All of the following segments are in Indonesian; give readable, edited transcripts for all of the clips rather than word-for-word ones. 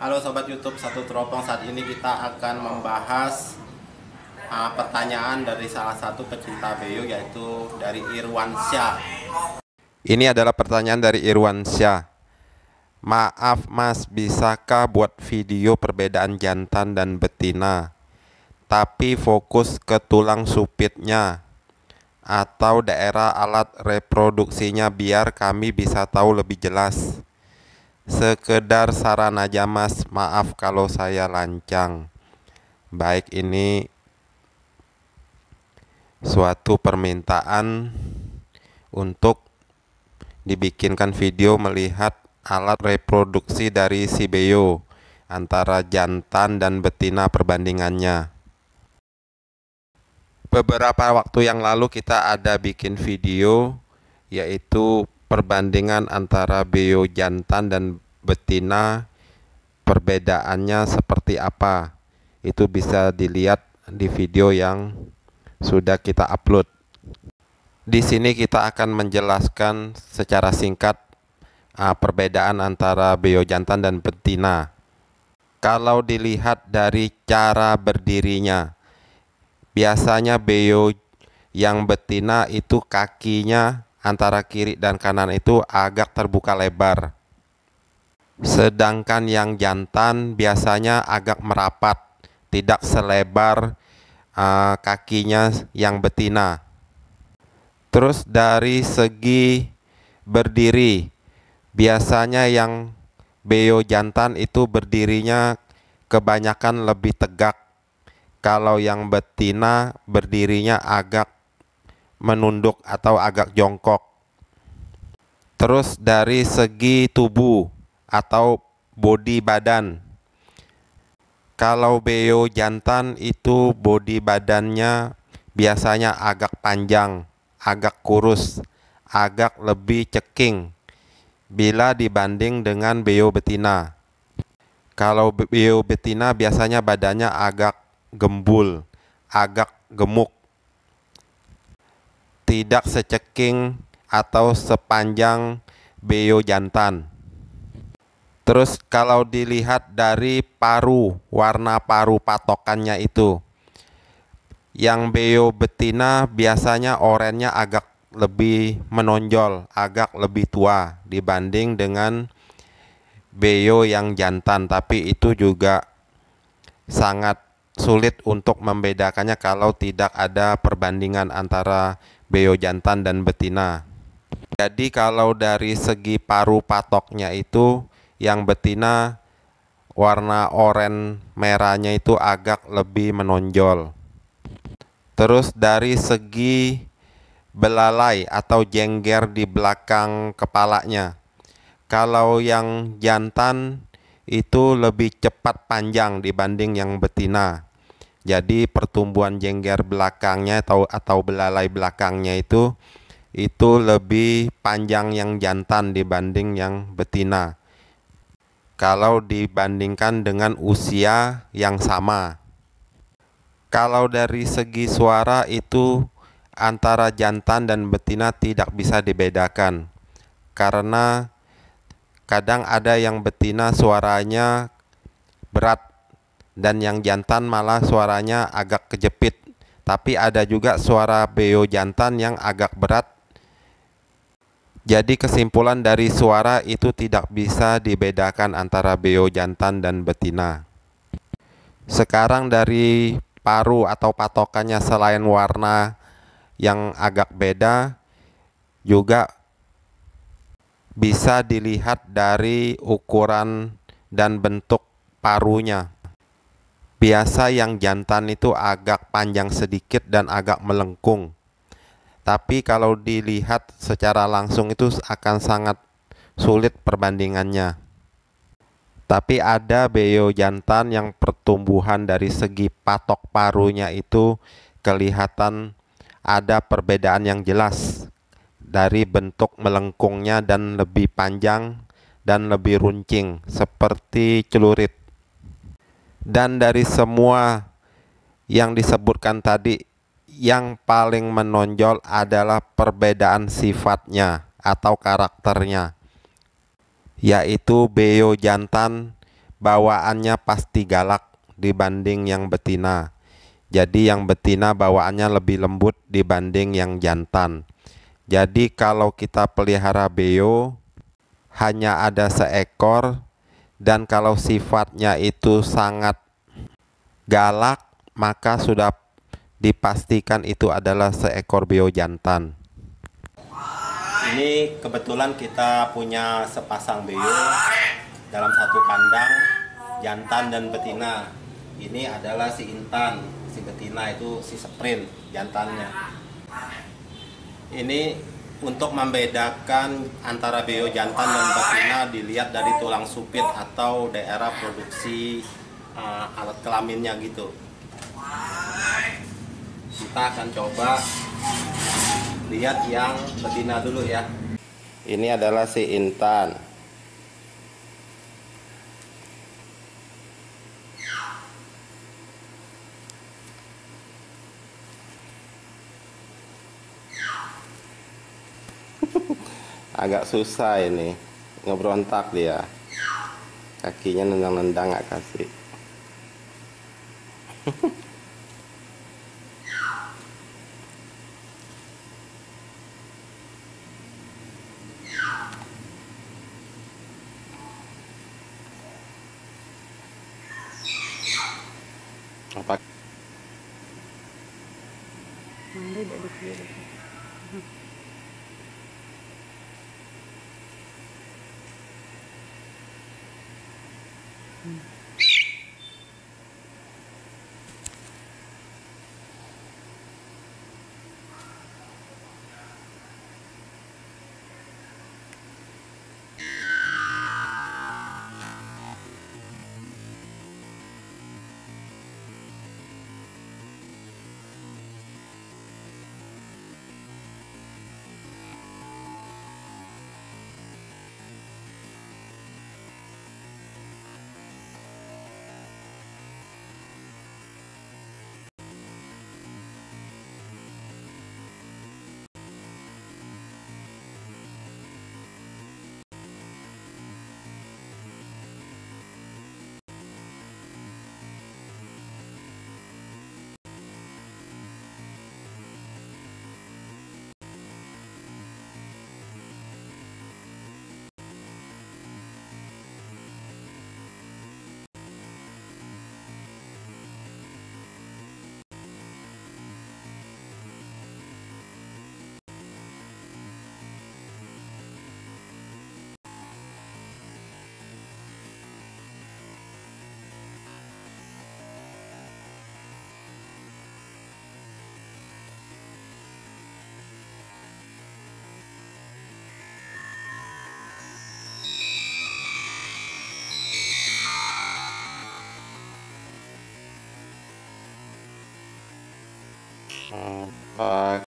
Halo Sobat YouTube Satu Teropong, saat ini kita akan membahas pertanyaan dari salah satu pecinta beo, yaitu dari Irwansyah. Ini adalah pertanyaan dari Irwansyah. Maaf Mas, bisakah buat video perbedaan jantan dan betina, tapi fokus ke tulang supitnya atau daerah alat reproduksinya biar kami bisa tahu lebih jelas. Sekedar saran aja Mas, maaf kalau saya lancang. Baik, ini suatu permintaan untuk dibikinkan video melihat alat reproduksi dari si beo antara jantan dan betina, perbandingannya. Beberapa waktu yang lalu kita ada bikin video, yaitu perbandingan antara beo jantan dan betina, perbedaannya seperti apa. Itu bisa dilihat di video yang sudah kita upload. Di sini kita akan menjelaskan secara singkat perbedaan antara beo jantan dan betina. Kalau dilihat dari cara berdirinya, biasanya beo yang betina itu kakinya antara kiri dan kanan itu agak terbuka lebar. Sedangkan yang jantan biasanya agak merapat, tidak selebar kakinya yang betina. Terus dari segi berdiri, biasanya yang beo jantan itu berdirinya kebanyakan lebih tegak. Kalau yang betina berdirinya agak menunduk atau agak jongkok. Terus dari segi tubuh atau bodi badan, kalau beo jantan itu bodi badannya biasanya agak panjang, agak kurus, agak lebih ceking bila dibanding dengan beo betina. Kalau beo betina biasanya badannya agak gembul, agak gemuk, tidak seceking atau sepanjang beo jantan. Terus kalau dilihat dari paru, warna paru patokannya itu, yang beo betina biasanya oranye agak lebih menonjol, agak lebih tua dibanding dengan beo yang jantan. Tapi itu juga sangat sulit untuk membedakannya kalau tidak ada perbandingan antara beo jantan dan betina. Jadi kalau dari segi paru patoknya itu, yang betina warna oranye merahnya itu agak lebih menonjol. Terus dari segi belalai atau jengger di belakang kepalanya, kalau yang jantan itu lebih cepat panjang dibanding yang betina. Jadi pertumbuhan jengger belakangnya atau belalai belakangnya itu lebih panjang yang jantan dibanding yang betina, kalau dibandingkan dengan usia yang sama. Kalau dari segi suara itu antara jantan dan betina tidak bisa dibedakan, karena kadang ada yang betina suaranya berat dan yang jantan malah suaranya agak kejepit. Tapi ada juga suara beo jantan yang agak berat. Jadi kesimpulan dari suara itu tidak bisa dibedakan antara beo jantan dan betina. Sekarang dari paru atau patokannya, selain warna yang agak beda, juga bisa dilihat dari ukuran dan bentuk parunya. Biasa yang jantan itu agak panjang sedikit dan agak melengkung. Tapi kalau dilihat secara langsung itu akan sangat sulit perbandingannya. Tapi ada beo jantan yang pertumbuhan dari segi patok parunya itu kelihatan ada perbedaan yang jelas dari bentuk melengkungnya dan lebih panjang dan lebih runcing seperti celurit. Dan dari semua yang disebutkan tadi, yang paling menonjol adalah perbedaan sifatnya atau karakternya, yaitu beo jantan bawaannya pasti galak dibanding yang betina. Jadi yang betina bawaannya lebih lembut dibanding yang jantan. Jadi kalau kita pelihara beo hanya ada seekor, dan kalau sifatnya itu sangat galak, maka sudah dipastikan itu adalah seekor beo jantan. Ini kebetulan kita punya sepasang beo dalam satu kandang, jantan dan betina. Ini adalah si Intan, si betina itu si Sprint, jantannya. Ini untuk membedakan antara beo jantan dan betina dilihat dari tulang supit atau daerah produksi alat kelaminnya gitu. Kita akan coba lihat yang betina dulu ya. Ini adalah si Intan. Agak susah ini, ngebrontak dia. Kakinya nendang-nendang gak kasih. Apa? Mandi dari kiri. Pak.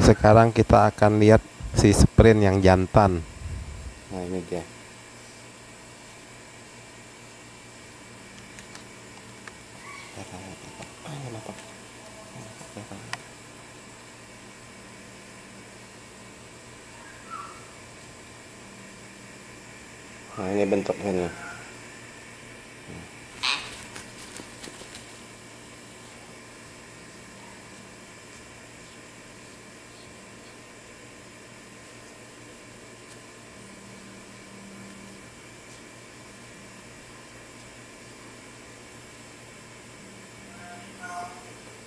Sekarang kita akan lihat si Sprint yang jantan. Nah ini dia. Nah ini bentuknya nih.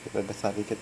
Kita besar dikit.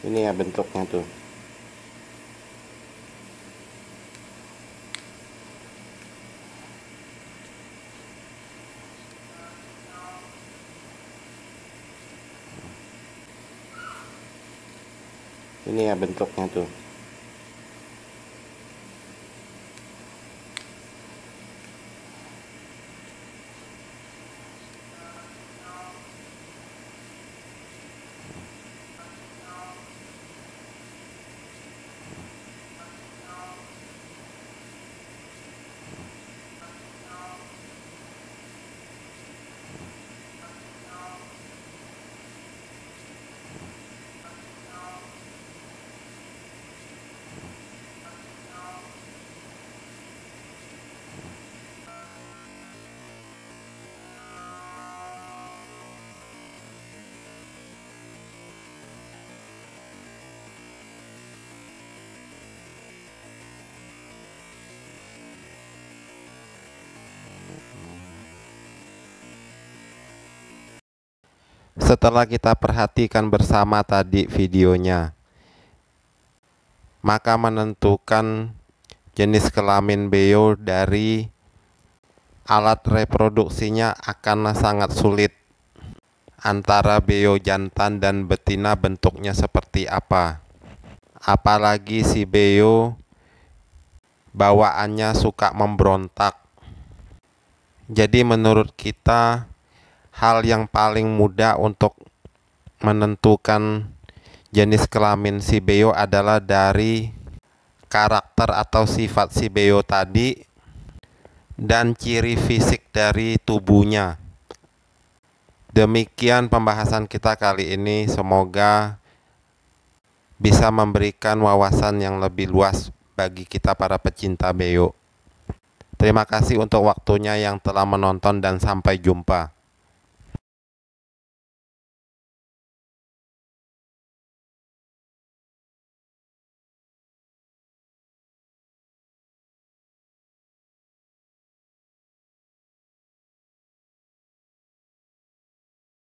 Ini ya bentuknya tuh. Ini ya bentuknya tuh. Setelah kita perhatikan bersama tadi videonya, maka menentukan jenis kelamin beo dari alat reproduksinya akan sangat sulit. Antara beo jantan dan betina bentuknya seperti apa. Apalagi si beo bawaannya suka memberontak. Jadi menurut kita hal yang paling mudah untuk menentukan jenis kelamin si beo adalah dari karakter atau sifat si beo tadi dan ciri fisik dari tubuhnya. Demikian pembahasan kita kali ini, semoga bisa memberikan wawasan yang lebih luas bagi kita para pecinta beo. Terima kasih untuk waktunya yang telah menonton dan sampai jumpa.